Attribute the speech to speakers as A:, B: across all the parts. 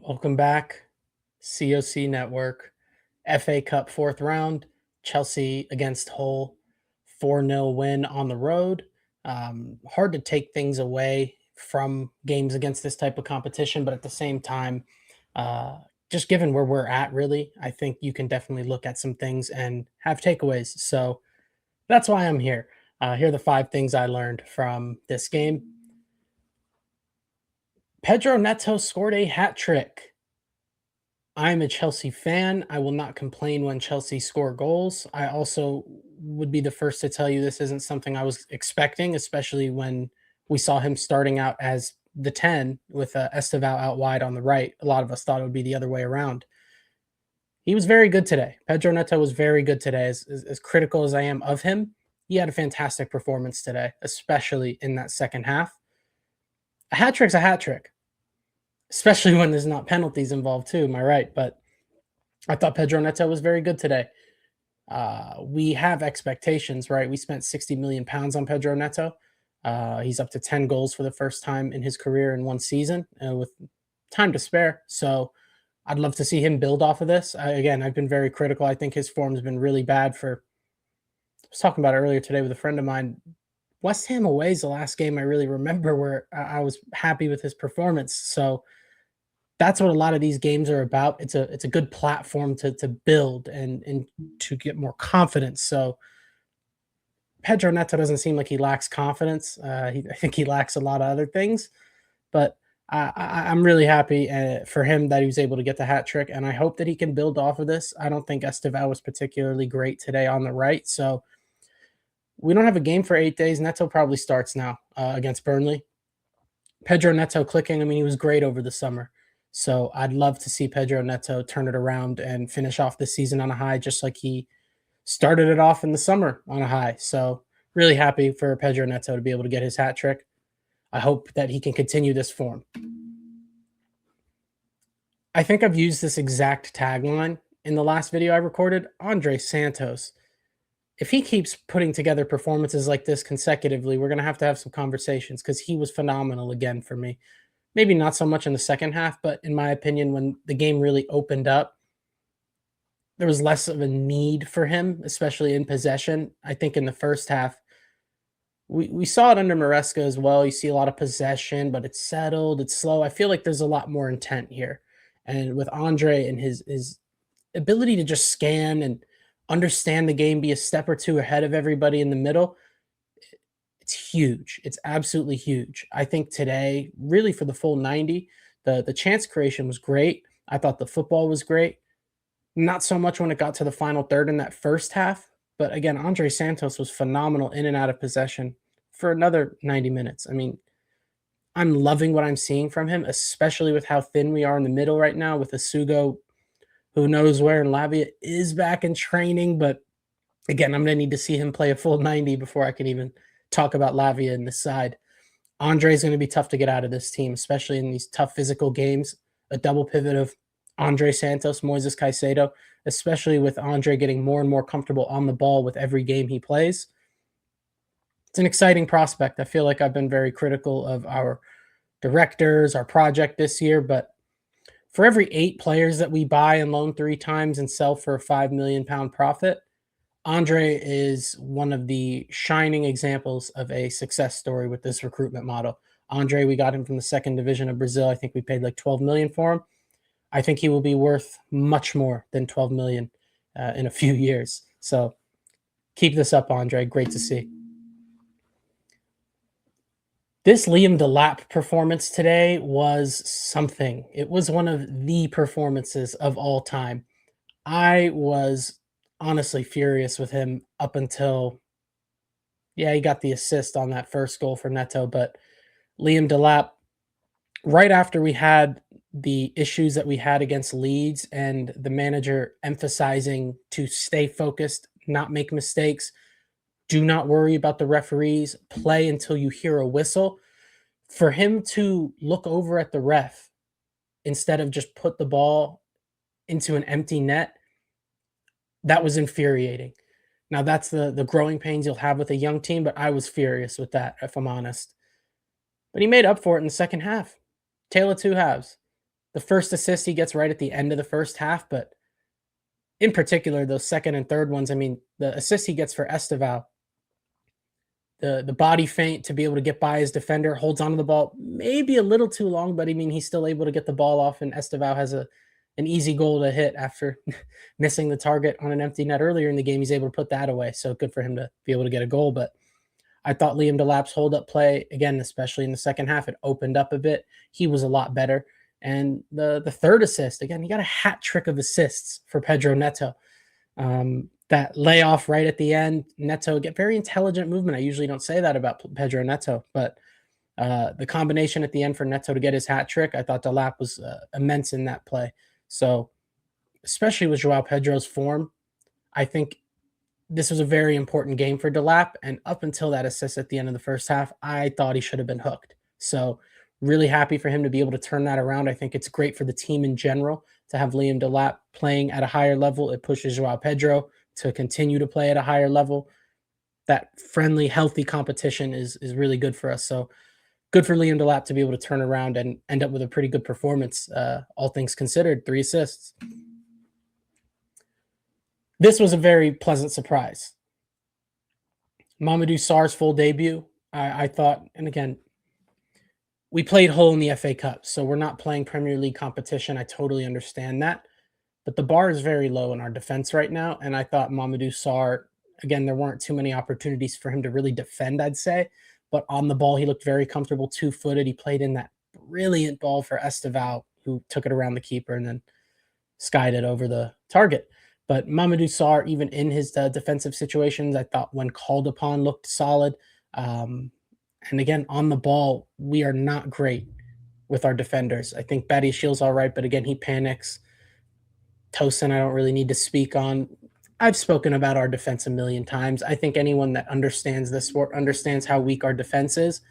A: Welcome back. C.O.C. Network. FA Cup fourth round. Chelsea against Hull. 4-0 win on the road. Hard to take things away from games against this type of competition, but at the same time, uh, just given where we're at, really, I think you can definitely look at some things and have takeaways. So that's why I'm here. Here are the 5 things I learned from this game. Pedro Neto scored a hat trick. I'm a Chelsea fan. I will not complain when Chelsea score goals. I also would be the first to tell you this isn't something I was expecting, especially when we saw him starting out as the 10 with Esteval out wide on the right. A lot of us thought it would be the other way around. He was very good today. Pedro Neto was very good today. As critical as I am of him, he had a fantastic performance today, especially in that second half. A hat trick's a hat trick, especially when there's not penalties involved too. Am I right? But I thought Pedro Neto was very good today. We have expectations, right? We spent 60 million pounds on Pedro Neto. He's up to 10 goals for the first time in his career in one season with time to spare. So I'd love to see him build off of this. Again, I've been very critical. I think his form's been really bad for, I was talking about it earlier today with a friend of mine. West Ham away is the last game I really remember where I was happy with his performance. So that's what a lot of these games are about. It's a good platform to build and to get more confidence. So Pedro Neto doesn't seem like he lacks confidence. I think he lacks a lot of other things, but I'm really happy for him that he was able to get the hat trick, and I hope that he can build off of this. I don't think Esteval was particularly great today on the right, so we don't have a game for 8 days. Neto probably starts now against Burnley. Pedro Neto clicking. I mean, he was great over the summer. So I'd love to see Pedro Neto turn it around and finish off the season on a high, just like he started it off in the summer on a high. So really happy for Pedro Neto to be able to get his hat trick. I hope that he can continue this form. I think I've used this exact tagline in the last video I recorded. Andrey Santos. If he keeps putting together performances like this consecutively, we're going to have some conversations because he was phenomenal again for me. Maybe not so much in the second half, but in my opinion, when the game really opened up, there was less of a need for him, especially in possession. I think in the first half, we saw it under Maresca as well. You see a lot of possession, but it's settled, it's slow. I feel like there's a lot more intent here. And with Andre and his ability to just scan and understand the game, be a step or two ahead of everybody in the middle, it's huge. It's absolutely huge. I think today, really for the full 90, the chance creation was great. I thought the football was great. Not so much when it got to the final third in that first half, but again, Andrey Santos was phenomenal in and out of possession for another 90 minutes. I mean, I'm loving what I'm seeing from him, especially with how thin we are in the middle right now with Asugo, who knows where, and Lavia is back in training, but again, I'm going to need to see him play a full 90 before I can even talk about Lavia in this side. Andre is going to be tough to get out of this team, especially in these tough physical games. A double pivot of Andrey Santos, Moises Caicedo, especially with Andre getting more and more comfortable on the ball with every game he plays. It's an exciting prospect. I feel like I've been very critical of our directors, our project this year, but for every 8 players that we buy and loan 3 times and sell for a £5 million profit, Andre is one of the shining examples of a success story with this recruitment model. Andre, we got him from the second division of Brazil. I think we paid like 12 million for him. I think he will be worth much more than 12 million in a few years. So keep this up, Andre. Great to see. This Liam Delap performance today was something. It was one of the performances of all time. I was honestly furious with him up until, he got the assist on that first goal for Neto, but Liam Delap, right after we had the issues that we had against Leeds and the manager emphasizing to stay focused, not make mistakes, do not worry about the referees, play until you hear a whistle. For him to look over at the ref instead of just put the ball into an empty net, that was infuriating. Now, that's the growing pains you'll have with a young team, but I was furious with that, if I'm honest. But he made up for it in the second half. Tale of two halves. The first assist he gets right at the end of the first half, but in particular, those second and third ones, I mean, the assist he gets for Esteval, the body feint to be able to get by his defender, holds onto the ball maybe a little too long, but I mean, he's still able to get the ball off, and Esteval has an easy goal to hit after missing the target on an empty net earlier in the game. He's able to put that away, so good for him to be able to get a goal. But I thought Liam Delap's hold-up play, again, especially in the second half, it opened up a bit. He was a lot better. And the third assist, again, he got a hat trick of assists for Pedro Neto. That layoff right at the end, Neto get very intelligent movement. I usually don't say that about Pedro Neto, but the combination at the end for Neto to get his hat trick, I thought Delap was immense in that play. So, especially with Joao Pedro's form, I think this was a very important game for Delap. And up until that assist at the end of the first half, I thought he should have been hooked. So, really happy for him to be able to turn that around. I think it's great for the team in general to have Liam Delap playing at a higher level. It pushes Joao Pedro to continue to play at a higher level. That friendly, healthy competition is really good for us. So good for Liam Delap to be able to turn around and end up with a pretty good performance, all things considered, 3 assists. This was a very pleasant surprise. Mamadou Sarr's full debut, I thought, and again, we played Hull in the FA Cup, so we're not playing Premier League competition. I totally understand that. But the bar is very low in our defense right now, and I thought Mamadou Sarr, again, there weren't too many opportunities for him to really defend, I'd say. But on the ball, he looked very comfortable, two-footed. He played in that brilliant ball for Esteval, who took it around the keeper and then skied it over the target. But Mamadou Sarr, even in his defensive situations, I thought when called upon looked solid. And again, on the ball, we are not great with our defenders. I think Badiashil's all right, but again, he panics. Tosin, I don't really need to speak on. I've spoken about our defense a million times. I think anyone that understands this sport understands how weak our defense is.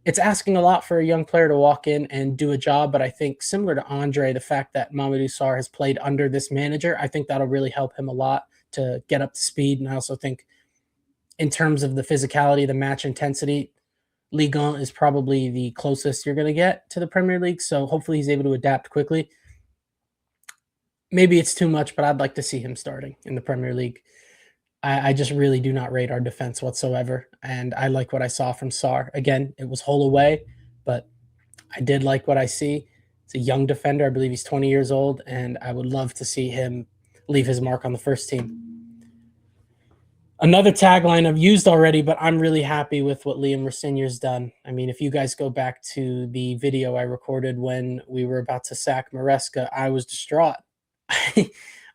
A: It's asking a lot for a young player to walk in and do a job, but I think similar to Andrey, the fact that Mamadou Sarr has played under this manager, I think that'll really help him a lot to get up to speed. And I also think in terms of the physicality, the match intensity, Ligue 1 is probably the closest you're going to get to the Premier League. So hopefully he's able to adapt quickly. Maybe it's too much, but I'd like to see him starting in the Premier League. I just really do not rate our defense whatsoever, and I like what I saw from Sarr. Again, it was Hull away, but I did like what I see. It's a young defender. I believe he's 20 years old, and I would love to see him leave his mark on the first team. Another tagline I've used already, but I'm really happy with what Liam Rosenior's done. I mean, if you guys go back to the video I recorded when we were about to sack Maresca, I was distraught.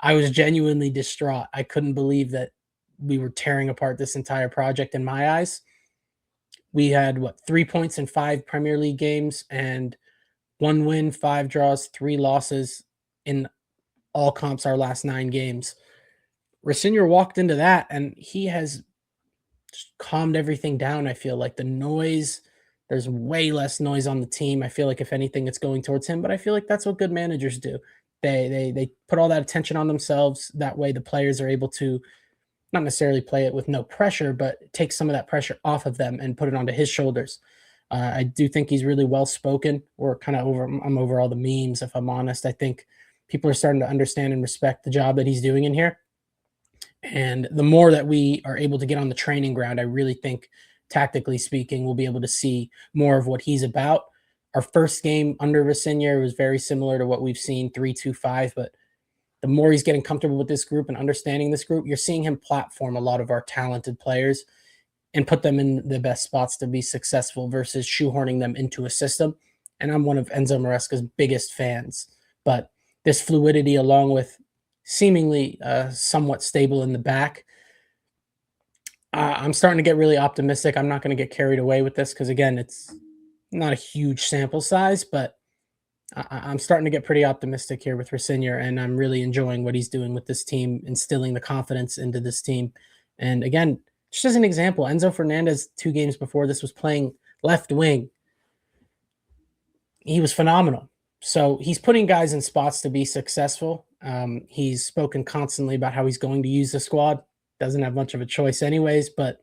A: I was genuinely distraught. I couldn't believe that we were tearing apart this entire project in my eyes. We had, 3 points in 5 Premier League games and 1 win, 5 draws, 3 losses in all comps our last 9 games. Rosenior walked into that, and he has just calmed everything down. I feel like the noise, there's way less noise on the team. I feel like if anything, it's going towards him, but I feel like that's what good managers do. They put all that attention on themselves. That way the players are able to not necessarily play it with no pressure, but take some of that pressure off of them and put it onto his shoulders. I do think he's really well-spoken. I'm over all the memes, if I'm honest. I think people are starting to understand and respect the job that he's doing in here. And the more that we are able to get on the training ground, I really think, tactically speaking, we'll be able to see more of what he's about. Our first game under Rosenior was very similar to what we've seen, 3-2-5, but the more he's getting comfortable with this group and understanding this group, you're seeing him platform a lot of our talented players and put them in the best spots to be successful versus shoehorning them into a system. And I'm one of Enzo Maresca's biggest fans. But this fluidity, along with seemingly somewhat stable in the back, I'm starting to get really optimistic. I'm not going to get carried away with this because, again, it's not a huge sample size, but I'm starting to get pretty optimistic here with Rosenior, and I'm really enjoying what he's doing with this team, instilling the confidence into this team. And again, just as an example, Enzo Fernandez 2 games before this was playing left wing. He was phenomenal. So he's putting guys in spots to be successful. He's spoken constantly about how he's going to use the squad. Doesn't have much of a choice anyways, but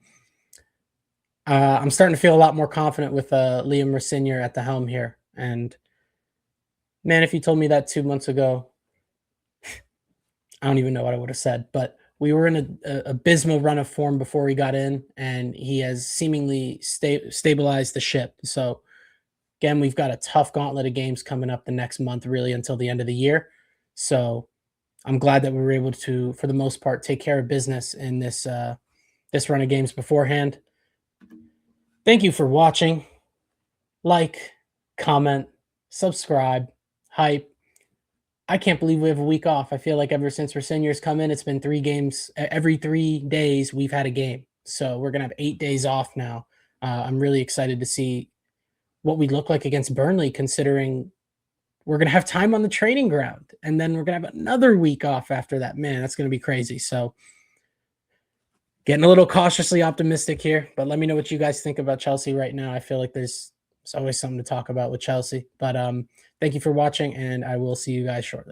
A: I'm starting to feel a lot more confident with Liam Rosenior at the helm here. And Man, if you told me that 2 months ago, I don't even know what I would have said, but we were in a abysmal run of form before he got in, and he has seemingly stabilized the ship. So again, we've got a tough gauntlet of games coming up the next month, really until the end of the year. So I'm glad that we were able to, for the most part, take care of business in this run of games beforehand. Thank you for watching. Like, comment, subscribe, hype. I can't believe we have a week off. I feel like ever since Rosenior's come in, it's been 3 games. Every 3 days, we've had a game. So we're going to have 8 days off now. I'm really excited to see what we look like against Burnley, considering we're going to have time on the training ground. And then we're going to have another week off after that. Man, that's going to be crazy. So getting a little cautiously optimistic here. But let me know what you guys think about Chelsea right now. I feel like there's always something to talk about with Chelsea. But thank you for watching, and I will see you guys shortly.